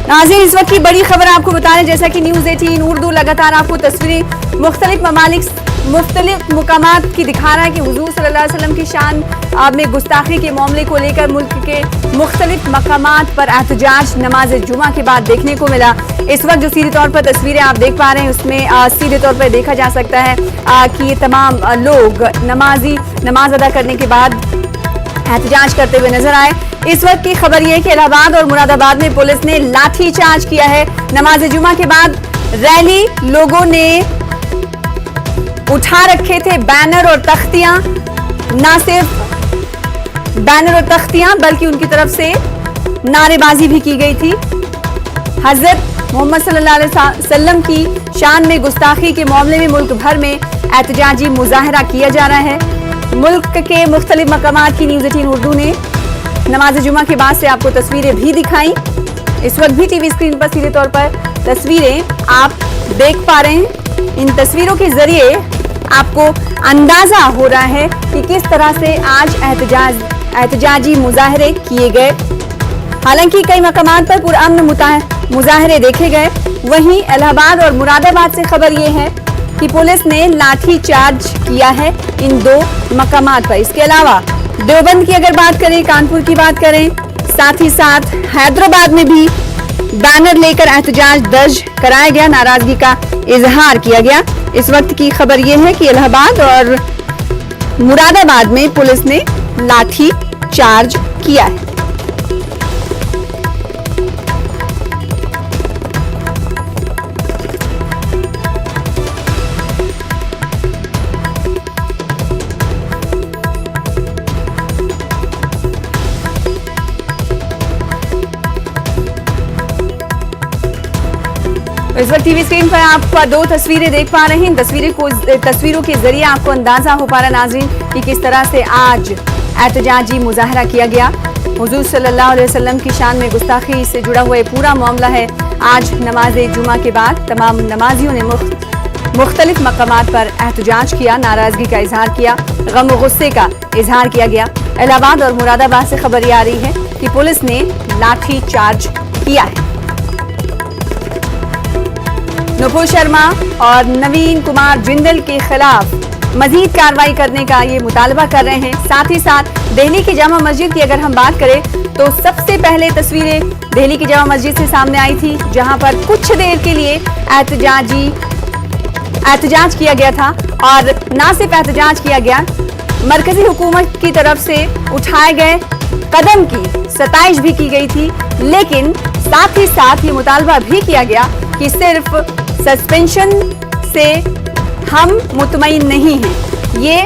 नाज़रीन, इस वक्त की बड़ी खबर आपको बता रहे हैं, जैसा कि न्यूज़ 18 उर्दू लगातार आपको तस्वीरें मुख्तलिफ ममालिक मुख्तलिफ मुकामात की दिखा रहा है कि हुजूर सल्लल्लाहु अलैहि वसल्लम की शान में गुस्ताखी के मामले को लेकर मुल्क के मुख्तलिफ मकामात पर एहतजाज नमाज जुमा के बाद देखने को मिला। इस वक्त जो सीधे तौर पर तस्वीरें आप देख पा रहे हैं उसमें सीधे तौर पर देखा जा सकता है कि ये तमाम लोग नमाज अदा करने के बाद एहतजाज करते हुए नजर आए। इस वक्त की खबर यह है कि इलाहाबाद और मुरादाबाद में पुलिस ने लाठी चार्ज किया है। नमाज जुमा के बाद रैली लोगों ने उठा रखे थे बैनर और तख्तियां, ना सिर्फ बैनर और तख्तियां बल्कि उनकी तरफ से नारेबाजी भी की गई थी। हजरत मोहम्मद सल्लल्लाहु अलैहि वसल्लम की शान में गुस्ताखी के मामले में मुल्क भर में एहतजाजी मुजाहरा किया जा रहा है। मुल्क के मुख्तलिफ मकामात की न्यूज़ 18 उर्दू ने नमाज जुमा के बाद से आपको तस्वीरें भी दिखाई। इस वक्त भी टीवी स्क्रीन पर सीधे तौर पर तस्वीरें आप देख पा रहे हैं। इन तस्वीरों के जरिए आपको अंदाजा हो रहा है कि किस तरह से आज एहतजाजी मुजाहरे किए गए। हालांकि कई मकामात पर पुरअमन मुजाहरे देखे गए, वहीं इलाहाबाद और मुरादाबाद से खबर यह है कि पुलिस ने लाठी चार्ज किया है इन दो मकामात पर। इसके अलावा देवबंद की अगर बात करें, कानपुर की बात करें, साथ ही साथ हैदराबाद में भी बैनर लेकर एहतजाज दर्ज कराया गया, नाराजगी का इजहार किया गया। इस वक्त की खबर यह है कि इलाहाबाद और मुरादाबाद में पुलिस ने लाठी चार्ज किया है। इस वक्त टीवी स्क्रीन पर आप दो तस्वीरें देख पा रहे हैं। तस्वीरों के जरिए आपको अंदाजा हो पा रहा है नाज़रीन कि किस तरह से आज एहतजाजी मुजाहरा किया गया। हुजूर सल्लल्लाहु अलैहि वसल्लम की शान में गुस्ताखी से जुड़ा हुआ पूरा मामला है। आज नमाज जुमा के बाद तमाम नमाजियों ने मुख्तलिफ मकामात पर एहतजाज किया, नाराजगी का इजहार किया, गम और गुस्से का इजहार किया गया। इलाहाबाद और मुरादाबाद से खबर ये आ रही है कि पुलिस ने लाठी चार्ज किया है। नुपुर शर्मा और नवीन कुमार जिंदल के खिलाफ मजीद कार्रवाई करने का ये मुतालबा कर रहे हैं। साथ ही साथ दिल्ली की जामा मस्जिद की अगर हम बात करें तो सबसे पहले तस्वीरें दिल्ली की जामा मस्जिद से सामने आई थी, जहां पर कुछ देर के लिए एहतजाज किया गया था। और ना सिर्फ एहतजाज किया गया, मरकजी हुकूमत की तरफ से उठाए गए कदम की सताइश भी की गई थी, लेकिन साथ ही साथ ये मुतालबा भी किया गया कि सिर्फ सस्पेंशन से हम मुतमईन नहीं हैं। ये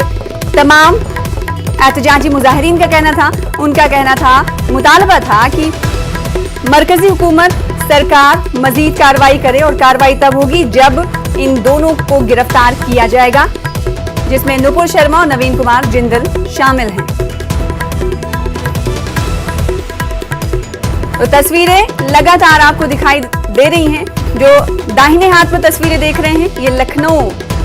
तमाम एहतजाजी मुजाहिरीन का कहना था, उनका कहना था, मुतालबा था कि मरकजी हुकूमत सरकार मजीद कार्रवाई करे और कार्रवाई तब होगी जब इन दोनों को गिरफ्तार किया जाएगा, जिसमें नुपुर शर्मा और नवीन कुमार जिंदल शामिल हैं। तो तस्वीरें लगातार आपको दिखाई दे रही हैं। जो दाहिने हाथ में तस्वीरें देख रहे हैं ये लखनऊ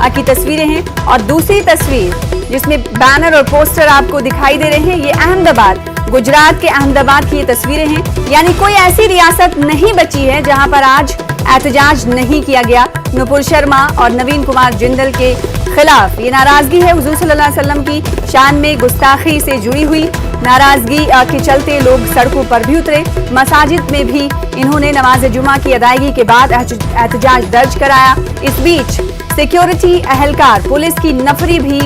की तस्वीरें हैं, और दूसरी तस्वीर जिसमें बैनर और पोस्टर आपको दिखाई दे रहे हैं ये अहमदाबाद, गुजरात के अहमदाबाद की ये तस्वीरें हैं। यानी कोई ऐसी रियासत नहीं बची है जहां पर आज एहतजाज नहीं किया गया। नुपुर शर्मा और नवीन कुमार जिंदल के खिलाफ ये नाराजगी है। हुजूर सल्लल्लाहु अलैहि वसल्लम की शान में गुस्ताखी से जुड़ी हुई नाराजगी के चलते लोग सड़कों पर भी उतरे। मसाजिद में भी इन्होंने नमाज जुमा की अदायगी के बाद एहतजाज दर्ज कराया। इस बीच सिक्योरिटी एहलकार, पुलिस की नफरी भी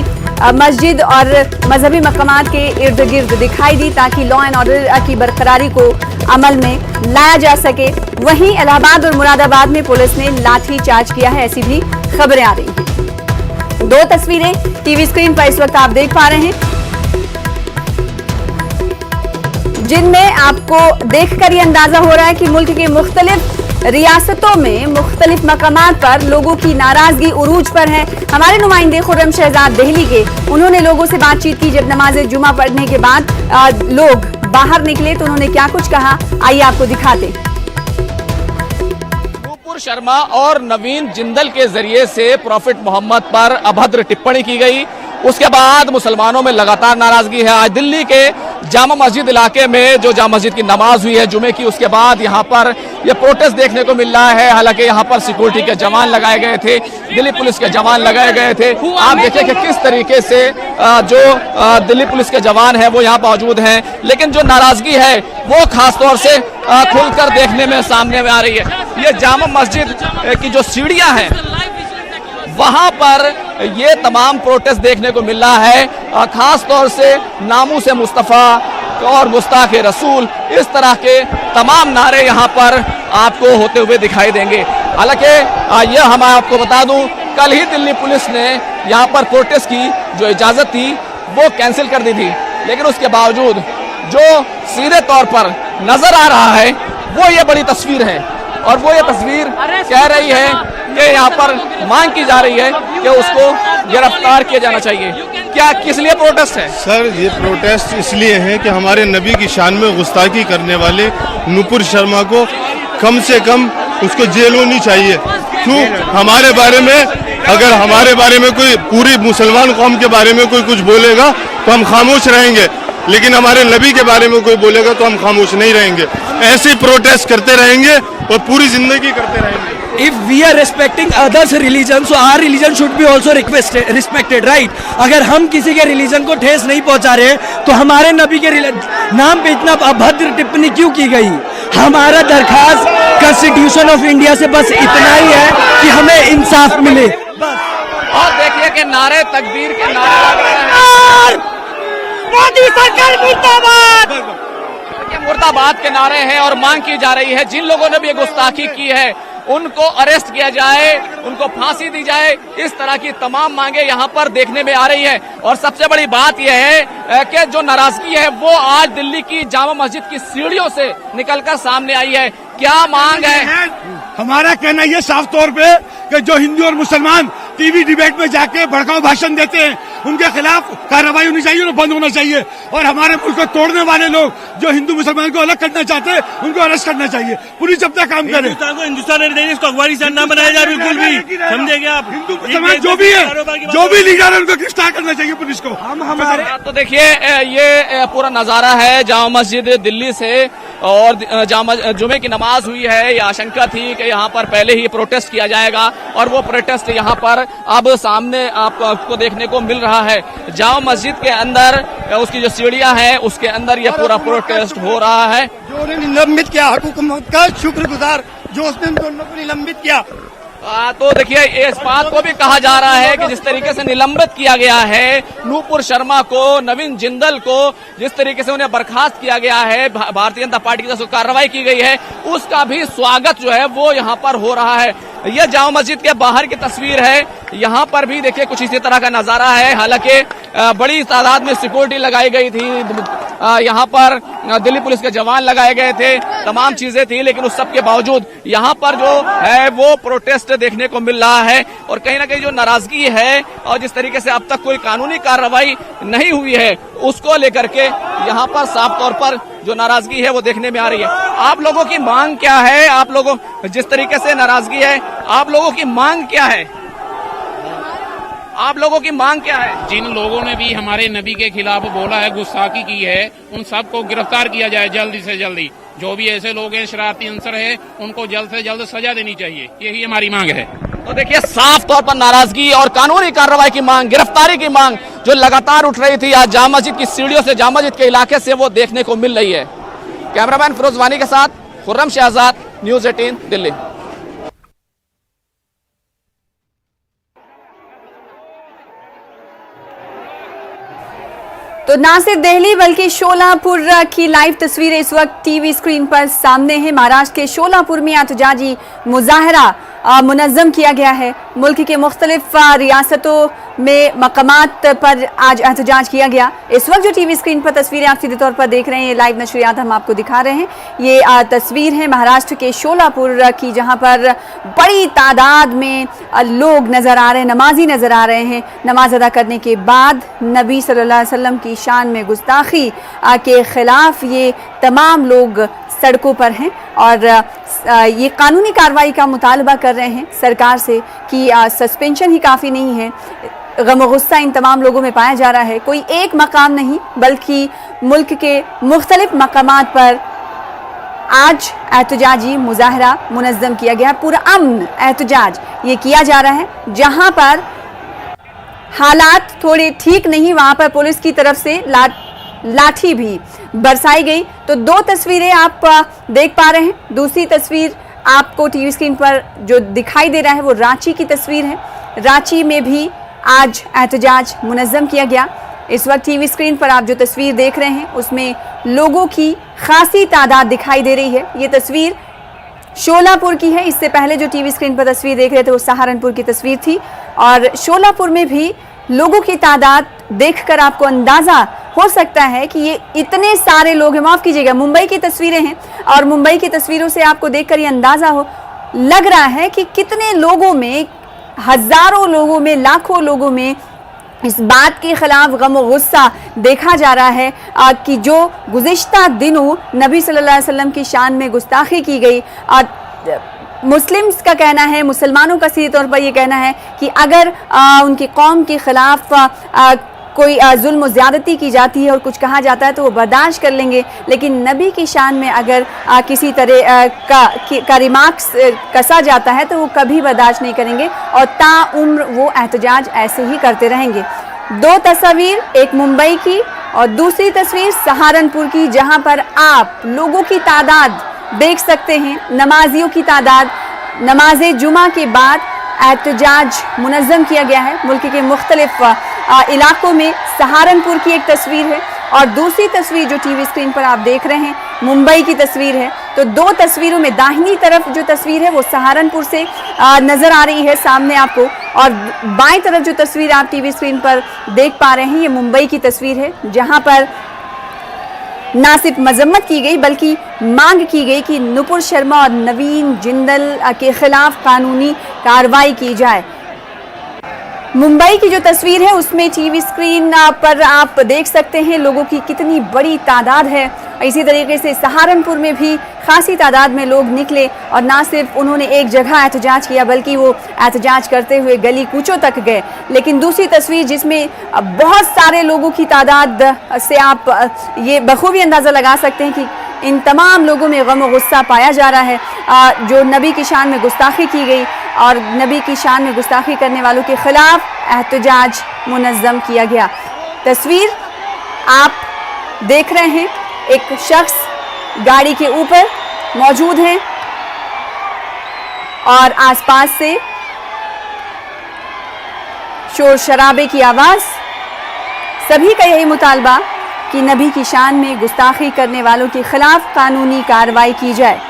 मस्जिद और मजहबी मकामात के इर्द गिर्द दिखाई दी ताकि लॉ एंड ऑर्डर की बरकरारी को अमल में लाया जा सके। वहीं इलाहाबाद और मुरादाबाद में पुलिस ने लाठी चार्ज किया है, ऐसी भी खबरें आ रही हैं। दो तस्वीरें टीवी स्क्रीन पर इस वक्त आप देख पा रहे हैं, जिनमें आपको देखकर ये अंदाजा हो रहा है कि मुल्क के मुख्तलिफ रियासतों में मुख्तलिफ मकामात पर लोगों की नाराजगी उरूज पर है। हमारे नुमाइंदे खुर्रम शहजाद दिल्ली के, उन्होंने लोगों से बातचीत की जब नमाज जुमा पढ़ने के बाद लोग बाहर निकले तो उन्होंने क्या कुछ कहा, आइए आपको दिखाते। नुपुर शर्मा और नवीन जिंदल के जरिए से प्रॉफिट मोहम्मद पर अभद्र टिप्पणी की गई, उसके बाद मुसलमानों में लगातार नाराजगी है। आज दिल्ली के जामा मस्जिद इलाके में जो जामा मस्जिद की नमाज हुई है जुमे की, उसके बाद यहाँ पर ये प्रोटेस्ट देखने को मिल रहा है। हालांकि यहाँ पर सिक्योरिटी के जवान लगाए गए थे, दिल्ली पुलिस के जवान लगाए गए थे। आप देखिए कि किस तरीके से जो दिल्ली पुलिस के जवान हैं वो यहाँ मौजूद हैं, लेकिन जो नाराजगी है वो खासतौर से खुलकर देखने में सामने में आ रही है। ये जामा मस्जिद की जो सीढ़ियाँ हैं वहां पर ये तमाम प्रोटेस्ट देखने को मिल रहा है। खास तौर से नामूस मुस्तफ़ा और गुस्ताखे रसूल, इस तरह के तमाम नारे यहाँ पर आपको होते हुए दिखाई देंगे। हालांकि यह हम आपको बता दूं, कल ही दिल्ली पुलिस ने यहाँ पर प्रोटेस्ट की जो इजाजत थी वो कैंसिल कर दी थी, लेकिन उसके बावजूद जो सीधे तौर पर नजर आ रहा है वो ये बड़ी तस्वीर है, और वो ये तस्वीर कह रही है कि यहाँ पर मांग की जा रही है कि उसको गिरफ्तार किया जाना चाहिए। क्या किस लिए प्रोटेस्ट है? सर, ये प्रोटेस्ट इसलिए है कि हमारे नबी की शान में गुस्ताखी करने वाले नुपुर शर्मा को कम से कम उसको जेल होनी चाहिए। क्यों? हमारे बारे में, अगर हमारे बारे में कोई पूरी मुसलमान कौम के बारे में कोई कुछ बोलेगा तो हम खामोश रहेंगे, लेकिन हमारे नबी के बारे में कोई बोलेगा तो हम खामोश नहीं रहेंगे। ऐसे प्रोटेस्ट करते रहेंगे और पूरी जिंदगी करते रहेंगे। If we are respecting others' religion, so our religion should be also respected, right? अगर हम किसी के रिलीजन को ठेस नहीं पहुंचा रहे तो हमारे नबी के नाम पे इतना अभद्र टिप्पणी क्यों की गई? हमारा दरखास्त कॉन्स्टिट्यूशन ऑफ इंडिया से बस इतना ही है कि हमें इंसाफ मिले। और देखिए कि नारे तकबीर के नारे लग रहे हैं, मोदी सरकार मुर्दाबाद, मुर्दाबाद के नारे हैं और मांग की जा रही है जिन लोगों ने भी ये गुस्ताखी की है उनको अरेस्ट किया जाए, उनको फांसी दी जाए। इस तरह की तमाम मांगे यहाँ पर देखने में आ रही है। और सबसे बड़ी बात यह है कि जो नाराजगी है वो आज दिल्ली की जामा मस्जिद की सीढ़ियों से निकलकर सामने आई है। क्या मांग है? हमारा कहना यह साफ तौर पे कि जो हिंदू और मुसलमान टीवी डिबेट में जाके भड़काऊ भाषण देते हैं उनके खिलाफ कार्रवाई होनी चाहिए और बंद होना चाहिए। और हमारे मुल्क को तोड़ने वाले लोग जो हिंदू मुसलमान को अलग करना चाहते हैं उनको अरेस्ट करना चाहिए। पुलिस अपना काम करे। हिंदुस्तान इसको अफगानिस्तान ना बनाया जाए, बिल्कुल भी समझेंगे आप। हिंदू मुसलमान जो भी है, जो भी लीडर है उनको गिरफ्तार करना चाहिए पुलिस को। हम हमारे तो देखिए ये पूरा नजारा है जामा मस्जिद दिल्ली से, और जुमे की नमाज हुई है। ये आशंका थी कि यहाँ पर पहले ही प्रोटेस्ट किया जाएगा और वो प्रोटेस्ट यहाँ पर अब सामने आपको देखने को मिल रहा है। जामा मस्जिद के अंदर उसकी जो सीढ़ियां हैं उसके अंदर ये पूरा प्रोटेस्ट हो रहा है। जो निलंबित किया हुकूमत का शुक्रगुजार, जो उसने दोनों को निलंबित किया। तो देखिए इस बात को भी कहा जा रहा है कि जिस तरीके से निलंबित किया गया है नूपुर शर्मा को, नवीन जिंदल को, जिस तरीके से उन्हें बर्खास्त किया गया है, भारतीय जनता पार्टी की तरफ से कार्रवाई की गई है, उसका भी स्वागत जो है वो यहाँ पर हो रहा है। यह जामा मस्जिद के बाहर की तस्वीर है। यहाँ पर भी देखिए कुछ इसी तरह का नजारा है। हालांकि बड़ी तादाद में सिक्योरिटी लगाई गई थी, यहाँ पर दिल्ली पुलिस के जवान लगाए गए थे, तमाम चीजें थी, लेकिन उस सब के बावजूद यहाँ पर जो है वो प्रोटेस्ट देखने को मिल रहा है। और कहीं ना कहीं जो नाराजगी है और जिस तरीके से अब तक कोई कानूनी कार्रवाई नहीं हुई है उसको लेकर के यहाँ पर साफ तौर पर जो नाराजगी है वो देखने में आ रही है। आप लोगों की मांग क्या है? आप लोगों जिस तरीके से नाराजगी है, आप लोगों की मांग क्या है? आप लोगों की मांग क्या है? जिन लोगों ने भी हमारे नबी के खिलाफ बोला है, गुस्ताखी की है, उन सबको गिरफ्तार किया जाए जल्दी से जल्दी। जो भी ऐसे लोग हैं शरारती अंसर है उनको जल्द से जल्द सजा देनी चाहिए, यही हमारी मांग है। तो देखिए साफ तौर पर नाराजगी और कानूनी कार्रवाई की मांग, गिरफ्तारी की मांग जो लगातार उठ रही थी आज जामा मस्जिद की सीढ़ियों से, जामा मस्जिद के इलाके से, वो देखने को मिल रही है। कैमरामैन फिरोज वानी के साथ खुर्रम शहजाद, न्यूज़ 18 दिल्ली। तो ना सिर्फ दिल्ली बल्कि शोलापुर की लाइव तस्वीरें इस वक्त टीवी स्क्रीन पर सामने है। महाराष्ट्र के शोलापुर में एहतजाजी मुजाहरा मुनज़्ज़म किया गया है। मुल्क के मुख्तलिफ रियासतों में मकामात पर आज एहतजाज किया गया। इस वक्त जो टीवी स्क्रीन पर तस्वीरें आप सीधे तौर पर देख रहे हैं, ये लाइव नशरियात हम आपको दिखा रहे हैं। ये तस्वीर है महाराष्ट्र के शोलापुर की, जहां पर बड़ी तादाद में लोग नज़र आ रहे हैं, नमाजी नज़र आ रहे हैं। नमाज अदा करने के बाद नबी सल्लल्लाहु अलैहि वसल्लम की शान में गुस्ताखी के खिलाफ ये तमाम लोग सड़कों पर हैं और ये कानूनी कार्रवाई का मुतालबा कर रहे हैं सरकार से कि सस्पेंशन ही काफ़ी नहीं है, गम गुस्सा इन तमाम लोगों में पाया जा रहा है। कोई एक मकाम नहीं बल्कि मुल्क के मुख्तलिफ मकामात पर आज एहतजाजी मुजाहरा मुनज़्ज़म किया गया। पूरा अमन एहतजाज ये किया जा रहा है। जहां पर हालात थोड़े ठीक नहीं वहां पर पुलिस की तरफ से लाठी भी बरसाई गई। तो दो तस्वीरें आप देख पा रहे हैं। दूसरी तस्वीर आपको टीवी स्क्रीन पर जो दिखाई दे रहा है वो रांची की तस्वीर है। रांची में भी आज एहतजाज मुनज़्ज़म किया गया। इस वक्त टीवी स्क्रीन पर आप जो तस्वीर देख रहे हैं उसमें लोगों की खासी तादाद दिखाई दे रही है। ये तस्वीर शोलापुर की है। इससे पहले जो टीवी स्क्रीन पर तस्वीर देख रहे थे वो सहारनपुर की तस्वीर थी। और शोलापुर में भी लोगों की तादाद देखकर आपको अंदाज़ा हो सकता है कि ये इतने सारे लोग हैं। माफ़ कीजिएगा, मुंबई की तस्वीरें हैं और मुंबई की तस्वीरों से आपको देखकर ये अंदाज़ा लग रहा है कि कितने लोगों में, हज़ारों लोगों में, लाखों लोगों में इस बात के खिलाफ गम और गुस्सा देखा जा रहा है कि जो गुज़िश्ता दिनों नबी सल्लल्लाहु अलैहि वसल्लम की शान में गुस्ताखी की गई। और मुस्लिम्स का कहना है, मुसलमानों का सीधे तौर पर यह कहना है कि अगर उनकी कौम के खिलाफ कोई जुल्म ज़्यादती की जाती है और कुछ कहा जाता है तो वो बर्दाश्त कर लेंगे, लेकिन नबी की शान में अगर किसी तरह का रिमार्क्स कसा जाता है तो वो कभी बर्दाश्त नहीं करेंगे और ताउम्र वो एहतजाज ऐसे ही करते रहेंगे। दो तस्वीर, एक मुंबई की और दूसरी तस्वीर सहारनपुर की, जहां पर आप लोगों की तादाद देख सकते हैं। नमाजियों की तादाद, नमाज जुमा के बाद एहतजाज मुनज़्ज़म किया गया है मुल्क के मुख्तलिफ इलाकों में। सहारनपुर की एक तस्वीर है और दूसरी तस्वीर जो टीवी स्क्रीन पर आप देख रहे हैं मुंबई की तस्वीर है। तो दो तस्वीरों में दाहिनी तरफ जो तस्वीर है वो सहारनपुर से नज़र आ रही है सामने आपको, और बाएं तरफ जो तस्वीर आप टीवी स्क्रीन पर देख पा रहे हैं ये मुंबई की तस्वीर है, जहां पर ना सिर्फ मजम्मत की गई बल्कि मांग की गई कि नुपुर शर्मा और नवीन जिंदल के खिलाफ कानूनी कार्रवाई की जाए। मुंबई की जो तस्वीर है उसमें टीवी स्क्रीन पर आप देख सकते हैं लोगों की कितनी बड़ी तादाद है। इसी तरीके से सहारनपुर में भी खासी तादाद में लोग निकले और ना सिर्फ उन्होंने एक जगह एहतजाज किया बल्कि वो एहतजाज करते हुए गली कूचों तक गए। लेकिन दूसरी तस्वीर जिसमें बहुत सारे लोगों की तादाद से आप ये बखूबी अंदाज़ा लगा सकते हैं कि इन तमाम लोगों में गम और गुस्सा पाया जा रहा है। जो नबी की शान में गुस्ताखी की गई और नबी की शान में गुस्ताखी करने वालों के खिलाफ एहतजाज मुनज़्ज़म किया गया। तस्वीर आप देख रहे हैं, एक शख्स गाड़ी के ऊपर मौजूद हैं और आसपास से शोर शराबे की आवाज़। सभी का यही मुतालबा कि नबी की शान में गुस्ताखी करने वालों के खिलाफ कानूनी कार्रवाई की जाए।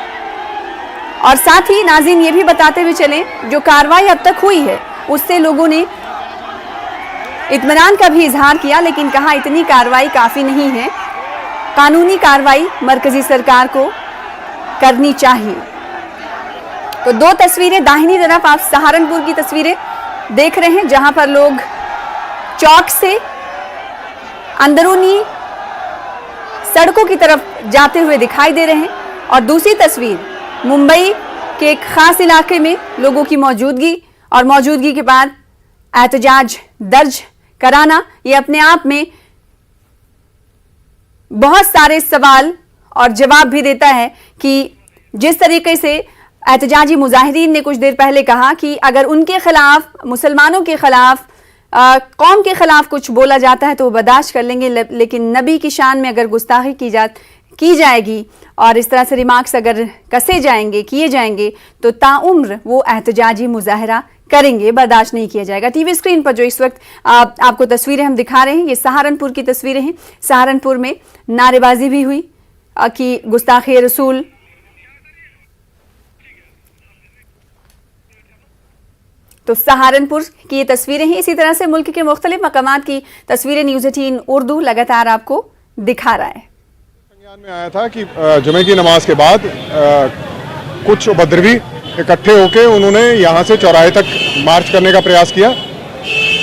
और साथ ही नाज़रीन ये भी बताते हुए चलें, जो कार्रवाई अब तक हुई है उससे लोगों ने इत्मीनान का भी इजहार किया, लेकिन कहा इतनी कार्रवाई काफ़ी नहीं है, कानूनी कार्रवाई मरकजी सरकार को करनी चाहिए। तो दो तस्वीरें, दाहिनी तरफ आप सहारनपुर की तस्वीरें देख रहे हैं जहां पर लोग चौक से अंदरूनी सड़कों की तरफ जाते हुए दिखाई दे रहे हैं, और दूसरी तस्वीर मुंबई के एक खास इलाके में लोगों की मौजूदगी और मौजूदगी के बाद एहतजाज दर्ज कराना, ये अपने आप में बहुत सारे सवाल और जवाब भी देता है कि जिस तरीके से एहतजाजी मुजाहिरीन ने कुछ देर पहले कहा कि अगर उनके खिलाफ, मुसलमानों के खिलाफ, कौम के खिलाफ कुछ बोला जाता है तो वो बर्दाश्त कर लेंगे, लेकिन नबी की शान में अगर गुस्ताखी की जाएगी और इस तरह से रिमार्क्स अगर कसे जाएंगे, किए जाएंगे, तो ताउम्र वो एहतजाजी मुजाहरा करेंगे, बर्दाश्त नहीं किया जाएगा। टीवी स्क्रीन पर जो इस वक्त आपको तस्वीरें हम दिखा रहे हैं ये सहारनपुर की तस्वीरें हैं। सहारनपुर में नारेबाजी भी हुई कि गुस्ताखी रसूल तो सहारनपुर की ये तस्वीरें हैं। इसी तरह से मुल्क के मुख्तलिफ मकामात की तस्वीरें न्यूज़ 18 उर्दू लगातार आपको दिखा रहा है। संज्ञान में आया था कि जुमे की नमाज के बाद कुछ उपद्रवी इकट्ठे होकर उन्होंने यहाँ से चौराहे तक मार्च करने का प्रयास किया।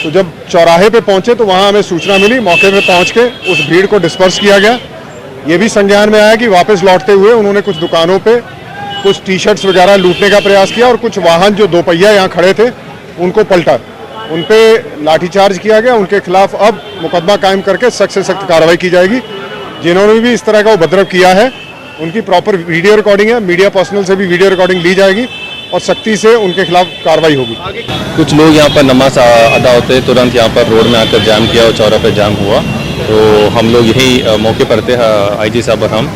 तो जब चौराहे पे पहुंचे तो वहाँ हमें सूचना मिली, मौके पे पहुंच के उस भीड़ को डिस्पर्स किया गया। ये भी संज्ञान में आया कि वापस लौटते हुए उन्होंने कुछ दुकानों पे कुछ टी शर्ट्स वगैरह लूटने का प्रयास किया और कुछ वाहन जो दोपहिया यहाँ खड़े थे उनको पलटा। उन पे लाठीचार्ज किया गया। उनके खिलाफ अब मुकदमा कायम करके सख्त से सख्त कार्रवाई की जाएगी। जिन्होंने भी इस तरह का उपद्रव किया है उनकी प्रॉपर वीडियो रिकॉर्डिंग है, मीडिया पर्सनल से भी वीडियो रिकॉर्डिंग ली जाएगी और सख्ती से उनके खिलाफ कार्रवाई होगी। कुछ लोग यहाँ पर नमाज अदा होते तुरंत यहाँ पर रोड में आकर जाम किया और चौराहे पे जाम हुआ, तो हम लोग यही मौके पर थे, आईजी साहब और हम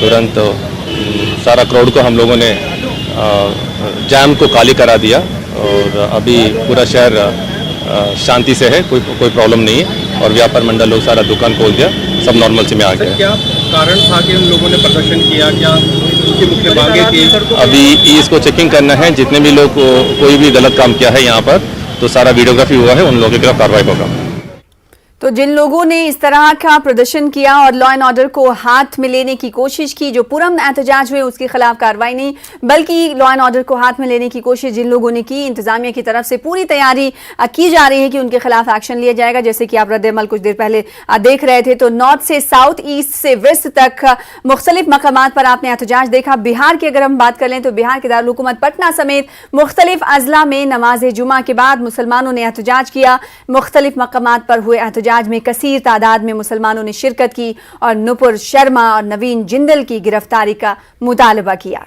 तुरंत सारा क्राउड को हम लोगों ने जाम को खाली करा दिया और अभी पूरा शहर शांति से है, कोई प्रॉब्लम नहीं है और व्यापार मंडल लोग सारा दुकान खोल दिया, सब नॉर्मल से में आ गया। क्या कारण था कि उन लोगों ने प्रदर्शन किया, क्या उनकी मुख्य मांगे थी? अभी इसको चेकिंग करना है, जितने भी लोग कोई भी गलत काम किया है यहाँ पर तो सारा वीडियोग्राफी हुआ है, उन लोगों के खिलाफ कार्रवाई होगा। तो जिन लोगों ने इस तरह का प्रदर्शन किया और लॉ एंड ऑर्डर को हाथ में लेने की कोशिश की, जो पुरअमन एहतजाज हुए उसके खिलाफ कार्रवाई नहीं बल्कि लॉ एंड ऑर्डर को हाथ में लेने की कोशिश जिन लोगों ने की, इंतजामिया की तरफ से पूरी तैयारी की जा रही है कि उनके खिलाफ एक्शन लिया जाएगा। जैसे कि आप रद्द-ए-अमल कुछ देर पहले देख रहे थे, तो नॉर्थ से साउथ, ईस्ट से वेस्ट तक मुख्तलिफ मकामात पर आपने एहतजाज देखा। बिहार की अगर हम बात कर लें तो बिहार के दारुल हुकूमत पटना समेत मुख्तलिफ अजला में नमाज जुमा के बाद मुसलमानों ने एहतजाज किया। मुख्तलिफ मकामात पर हुए एहतजाज में कसीर तादाद में मुसलमानों ने शिरकत की और नुपुर शर्मा और नवीन जिंदल की गिरफ्तारी का मुतालबा किया।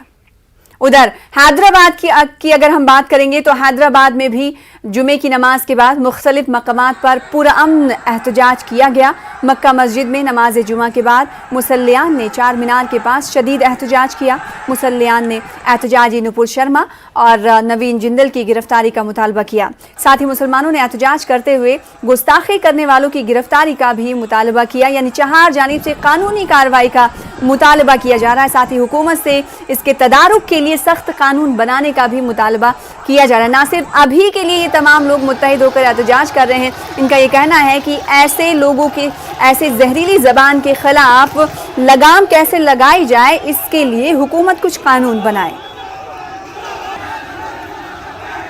उधर हैदराबाद की अगर हम बात करेंगे तो हैदराबाद में भी जुमे की नमाज के बाद मुख्तलिफ मकामात पर पुरअमन एहतजाज किया गया। मक्का मस्जिद में नमाज जुमा के बाद मुसल्लियान ने चार मीनार के पास शदीद एहतजाज किया। मुसल्लियान ने एहतजाजी नुपुर शर्मा और नवीन जिंदल की गिरफ्तारी का मुतालबा किया। साथ ही मुसलमानों ने एहतजाज करते हुए गुस्ताखी करने वालों की गिरफ्तारी का भी मुतालबा किया, यानी चार जानिब से कानूनी कार्रवाई का मुतालबा किया जा रहा है। साथ ही हुकूमत से इसके तदारुक के लिए सख्त कानून बनाने का भी मुतालबा किया जा रहा है। ना सिर्फ अभी के लिए ये तमाम लोग मुत्तहिद होकर एहतजाज कर रहे हैं, इनका ये कहना है कि ऐसे लोगों के, ऐसे जहरीली जबान के खिलाफ लगाम कैसे लगाई जाए, इसके लिए हुकूमत कुछ कानून बनाए।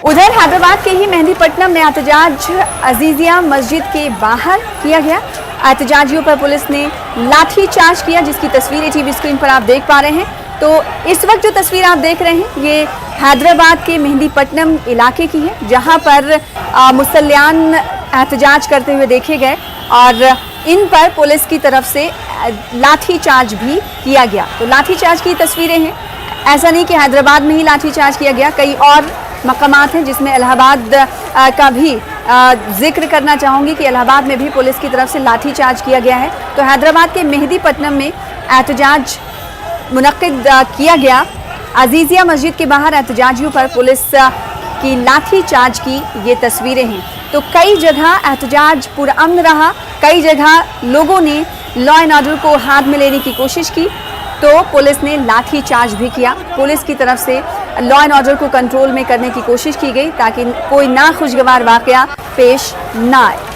उधर हैदराबाद के ही मेहंदीपट्टनम में एहतजाज अजीजिया मस्जिद के बाहर किया गया। एहतजाजियों पर पुलिस ने लाठीचार्ज किया, जिसकी तस्वीरें टीवी स्क्रीन पर आप देख पा रहे हैं। तो इस वक्त जो तस्वीर आप देख रहे हैं ये हैदराबाद के मेहंदीपट्टनम इलाके की है, जहां पर मुसल्लियान एहतजाज करते हुए देखे गए और इन पर पुलिस की तरफ से लाठीचार्ज भी किया गया। तो लाठीचार्ज की तस्वीरें हैं। ऐसा नहीं कि हैदराबाद में ही लाठीचार्ज किया गया, कई और मकामात हैं जिसमें इलाहाबाद का भी जिक्र करना चाहूँगी कि इलाहाबाद में भी पुलिस की तरफ से लाठीचार्ज किया गया है। तो हैदराबाद के मेहंदीपट्टनम में एहतजाज मुनक्किद किया गया। अजीजिया मस्जिद के बाहर एहतजाजियों पर पुलिस की लाठीचार्ज की ये तस्वीरें हैं। तो कई जगह एहतजाज पुरअमन रहा, कई जगह लोगों ने लॉ एंड ऑर्डर को हाथ में लेने की कोशिश की तो पुलिस ने लाठीचार्ज भी किया। पुलिस की तरफ से लॉ एंड ऑर्डर को कंट्रोल में करने की कोशिश की गई ताकि कोई नाखुशगवार वाकया पेश ना आए।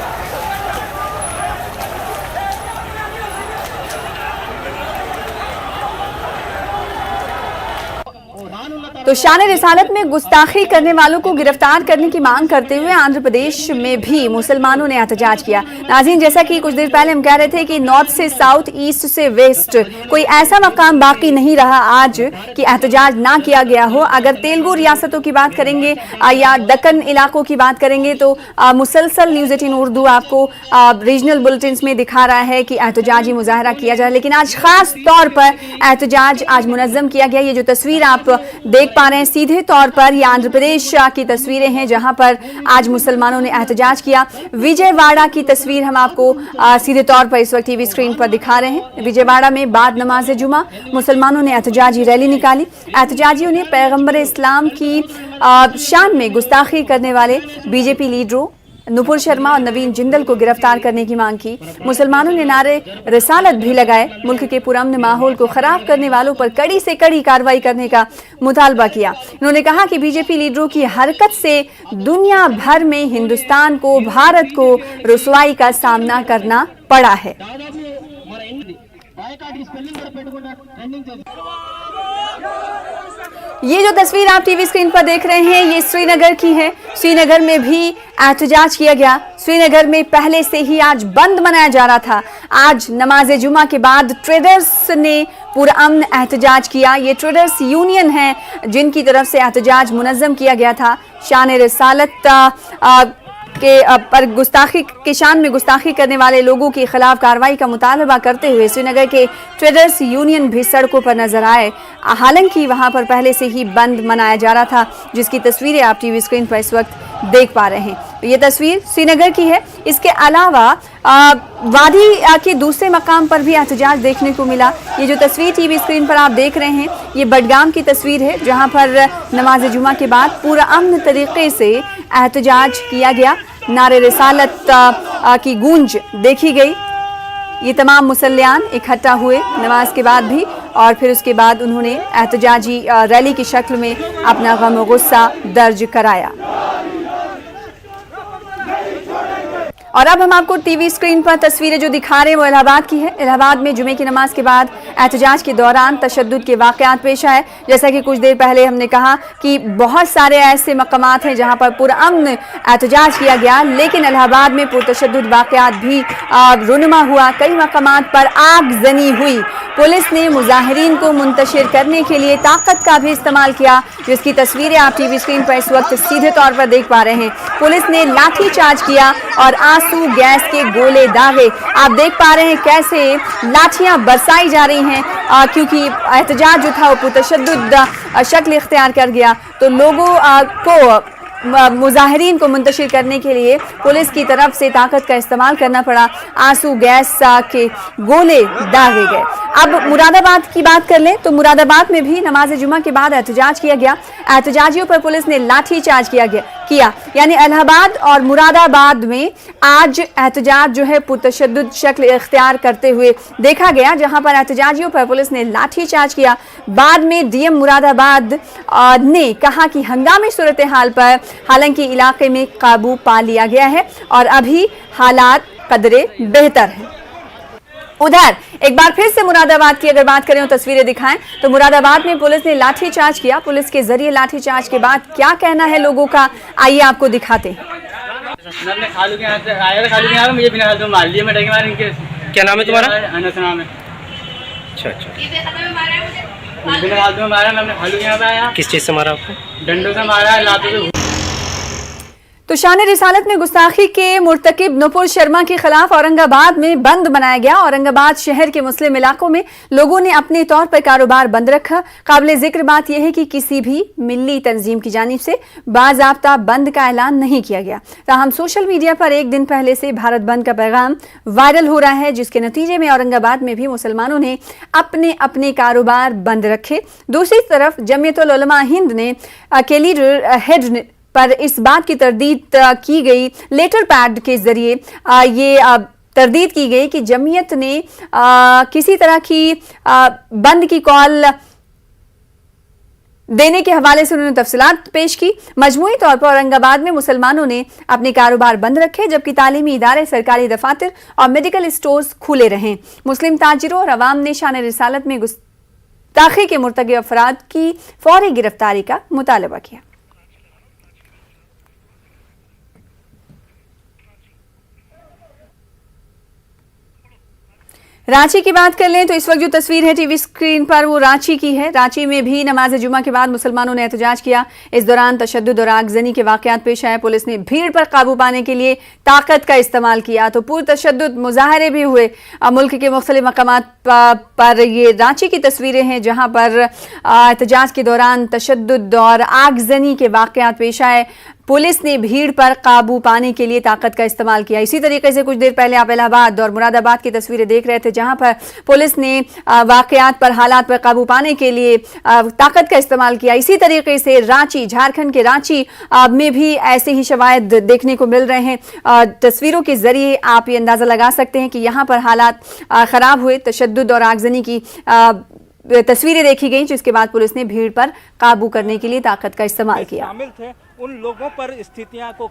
तो शान रिसालत में गुस्ताखी करने वालों को गिरफ्तार करने की मांग करते हुए आंध्र प्रदेश में भी मुसलमानों ने एहतजाज किया। नाज़रीन, जैसा कि कुछ देर पहले हम कह रहे थे कि नॉर्थ से साउथ, ईस्ट से वेस्ट कोई ऐसा मकाम बाकी नहीं रहा आज कि एहतजाज ना किया गया हो। अगर तेलुगु रियासतों की बात करेंगे या दक्कन इलाकों की बात करेंगे तो मुसलसल न्यूज़ 18 उर्दू आपको रीजनल बुलेटिन में दिखा रहा है कि एहतजाजी मुजाहरा किया जा रहा है, लेकिन आज खास तौर पर एहतजाज आज मुनज़्ज़म किया गया। ये जो तस्वीर आप देख पा रहे हैं सीधे तौर पर ये आंध्र प्रदेश की तस्वीरें हैं जहां पर आज मुसलमानों ने एहतजाज किया। विजयवाड़ा की तस्वीर हम आपको सीधे तौर पर इस वक्त टीवी स्क्रीन पर दिखा रहे हैं। विजयवाड़ा में बाद नमाज जुमा मुसलमानों ने एहतजाजी रैली निकाली। एहतजाजियों ने पैगंबर इस्लाम की शान में गुस्ताखी करने वाले बीजेपी लीडरों नुपुर शर्मा और नवीन जिंदल को गिरफ्तार करने की मांग की। मुसलमानों ने नारे रिसालत भी लगाए। मुल्क के पुरअमन माहौल को खराब करने वालों पर कड़ी से कड़ी कार्रवाई करने का मुतालबा किया। उन्होंने कहा कि बीजेपी लीडरों की हरकत से दुनिया भर में हिंदुस्तान को, भारत को रुसवाई का सामना करना पड़ा है। ये जो तस्वीर आप टीवी स्क्रीन पर देख रहे हैं ये श्रीनगर की है। श्रीनगर में भी एहतजाज किया गया। श्रीनगर में पहले से ही आज बंद मनाया जा रहा था। आज नमाज जुमा के बाद ट्रेडर्स ने पुरअमन एहतजाज किया। ये ट्रेडर्स यूनियन है जिनकी तरफ से एहतजाज मुनज़्ज़म किया गया था। शान रिसालत पर गुस्ताखी की शान में गुस्ताखी करने वाले लोगों के खिलाफ कार्रवाई का मुतालबा करते हुए श्रीनगर के ट्रेडर्स यूनियन भी सड़कों पर नजर आए। हालांकि वहां पर पहले से ही बंद मनाया जा रहा था, जिसकी तस्वीरें आप टीवी स्क्रीन पर इस वक्त देख पा रहे हैं। ये तस्वीर श्रीनगर की है। इसके अलावा वादी के दूसरे मकाम पर भी एहतजाज देखने को मिला। ये जो तस्वीर टीवी स्क्रीन पर आप देख रहे हैं, ये बडगाम की तस्वीर है, जहां पर नमाज जुमा के बाद पूरा अमन तरीके से एहतजाज किया गया। नारे रिसालत की गूंज देखी गई। ये तमाम मुसल्लियान इकट्ठा हुए नमाज के बाद भी, और फिर उसके बाद उन्होंने एहतजाजी रैली की शक्ल में अपना गम और गुस्सा दर्ज कराया। और अब हम आपको टीवी स्क्रीन पर तस्वीरें जो दिखा रहे हैं वो इलाहाबाद की है। इलाहाबाद में जुमे की नमाज के बाद एहतजाज के दौरान तशद्दुद के वाक़यात पेश आए। जैसा कि कुछ देर पहले हमने कहा कि बहुत सारे ऐसे मकामात हैं जहां पर पुरअमन एहतजाज किया गया, लेकिन इलाहाबाद में पुरतशद्दुद वाक़यात भी रुनुमा हुआ। कई मकामात पर आगजनी हुई। पुलिस ने मुजाहिरीन को मुंतशिर करने के लिए ताकत का भी इस्तेमाल किया, जिसकी तस्वीरें आप टीवी स्क्रीन पर इस वक्त सीधे तौर पर देख पा रहे हैं। पुलिस ने लाठी चार्ज किया और आंसू गैस के गोले दागे। आप देख पा रहे हैं कैसे लाठियां बरसाई जा रही हैं, क्योंकि एहतजाज जो था वो पुरतशद्दुद शक्ल इख्तियार कर गया। तो लोगों को मुजाहिरीन को मुंतशिर करने के लिए पुलिस की तरफ से ताकत का इस्तेमाल करना पड़ा। आंसू गैस के गोले दागे गए। अब मुरादाबाद की बात कर लें तो मुरादाबाद में भी नमाज जुमा के बाद एहतजाज किया गया। एहतजाजियों पर पुलिस ने लाठी चार्ज किया। यानी इलाहाबाद और मुरादाबाद में आज एहतजाज जो है पुरतशद्दुद शक्ल इख्तियार करते हुए देखा गया, जहां पर एहतजाजियों पर पुलिस ने लाठी चार्ज किया। बाद में डीएम मुरादाबाद ने कहा कि हंगामी सूरत हाल पर हालांकि इलाके में काबू पा लिया गया है और अभी हालात कदरे बेहतर हैं। उधर एक बार फिर से मुरादाबाद की अगर बात करें और तस्वीरें दिखाएं तो मुरादाबाद में पुलिस ने लाठी चार्ज किया। पुलिस के जरिए लाठी चार्ज के बाद क्या कहना है लोगों का, आइए आपको दिखाते हैं। क्या नाम है तुम्हारा? अनस नाम है। अच्छा अच्छा, किस चीज से मारा आपको? डंडों से मारा है, लातों से। तो शान रिसालत में गुस्ताखी के मुर्तकिब नुपुर शर्मा के खिलाफ औरंगाबाद में बंद बनाया गया। औरंगाबाद शहर के मुस्लिम इलाकों में लोगों ने अपने तौर पर कारोबार बंद रखा। काबिले जिक्र बात यह है कि किसी भी मिली तंजीम की जानिब से बाज़ाब्ता बंद का ऐलान नहीं किया गया। ताहम सोशल मीडिया पर एक दिन पहले से भारत बंद का पैगाम वायरल हो रहा है, जिसके नतीजे में औरंगाबाद में भी मुसलमानों ने अपने अपने कारोबार बंद रखे। दूसरी तरफ जमीयतुल उलमा हिंद ने अकेली हेड पर इस बात की तरदीद की गई, लेटर पैड के जरिए ये तरदीद की गई कि जमीयत ने किसी तरह की बंद की कॉल देने के हवाले से उन्होंने तफसीलात पेश की। मजमूई तौर पर औरंगाबाद में मुसलमानों ने अपने कारोबार बंद रखे, जबकि तालीमी इदारे, सरकारी दफातर और मेडिकल स्टोर्स खुले रहे। मुस्लिम ताजिरों और अवाम ने शान रिसालत में गुस्ताखी के मुर्तकिब अफराद की फौरी गिरफ्तारी का मुतालबा किया। रांची की बात कर लें तो इस वक्त जो तस्वीर है टीवी स्क्रीन पर वो रांची की है। रांची में भी नमाज जुमा के बाद मुसलमानों ने एहतजाज किया। इस दौरान तशद्दुद और आगजनी के वाकयात पेश आए। पुलिस ने भीड़ पर काबू पाने के लिए ताकत का इस्तेमाल किया तो पुरतशद्दुद मुजाहरे भी हुए। मुल्क के मुख्तलिफ मकामात पर ये रांची की तस्वीरें हैं, जहां पर एहतजाज के दौरान तशद्दुद और आगजनी के वाकयात पेश आए। पुलिस ने भीड़ पर काबू पाने के लिए ताकत का इस्तेमाल किया। इसी तरीके से कुछ देर पहले आप इलाहाबाद और मुरादाबाद की तस्वीरें देख रहे थे, जहां पर पुलिस ने वाकयात पर, हालात पर काबू पाने के लिए ताकत का इस्तेमाल किया। इसी तरीके से रांची, झारखंड के रांची में भी ऐसे ही शवायद देखने को मिल रहे हैं। तस्वीरों के जरिए आप ये अंदाजा लगा सकते हैं कि यहाँ पर हालात खराब हुए। तशद्दुद और आगजनी की तस्वीरें देखी गई, जिसके बाद पुलिस ने भीड़ पर काबू करने के लिए ताकत का इस्तेमाल किया। शामिल थे उन लोगों पर स्थितियां को